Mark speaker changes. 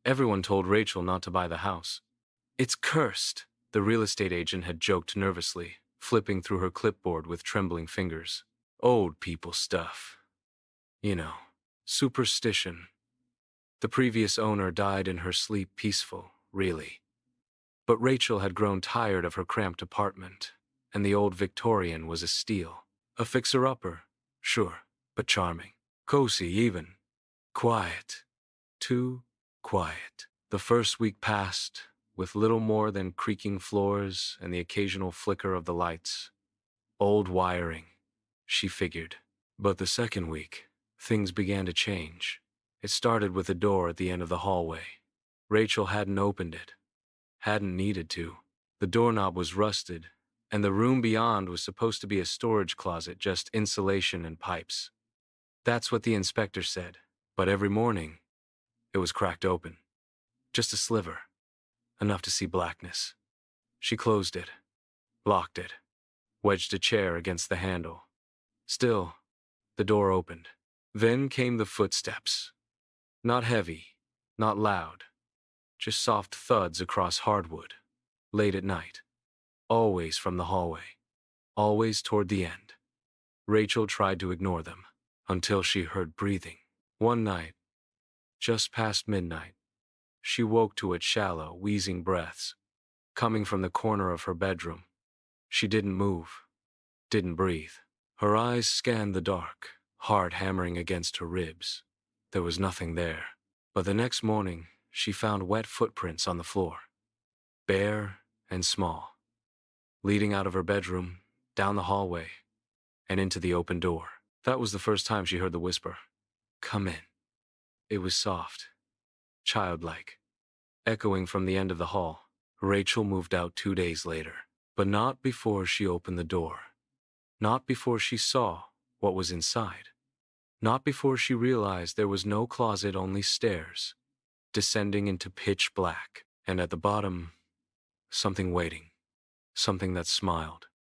Speaker 1: Everyone told Rachel not to buy the house. It's cursed, the real estate agent had joked nervously, flipping through her clipboard with trembling fingers. Old people stuff. You know, superstition. The previous owner died in her sleep peaceful, really. But Rachel had grown tired of her cramped apartment, and the old Victorian was a steal. A fixer-upper, sure, but charming. Cozy even. Quiet. Too quiet. The first week passed, with little more than creaking floors and the occasional flicker of the lights. Old wiring, she figured. But the second week, things began to change. It started with a door at the end of the hallway. Rachel hadn't opened it. Hadn't needed to. The doorknob was rusted, and the room beyond was supposed to be a storage closet, just insulation and pipes. That's what the inspector said. But every morning, it was cracked open. Just a sliver. Enough to see blackness. She closed it, locked it, wedged a chair against the handle. Still, the door opened. Then came the footsteps. Not heavy, not loud, just soft thuds across hardwood, late at night. Always from the hallway. Always toward the end. Rachel tried to ignore them, until she heard breathing. One night, just past midnight, she woke to its shallow, wheezing breaths, coming from the corner of her bedroom. She didn't move, didn't breathe. Her eyes scanned the dark, heart hammering against her ribs. There was nothing there. But the next morning, she found wet footprints on the floor. Bare and small. Leading out of her bedroom, down the hallway, and into the open door. That was the first time she heard the whisper. Come in. It was soft, childlike, echoing from the end of the hall. Rachel moved out 2 days later, but not before she opened the door. Not before she saw what was inside. Not before she realized there was no closet, only stairs, descending into pitch black, and at the bottom, something waiting, something that smiled.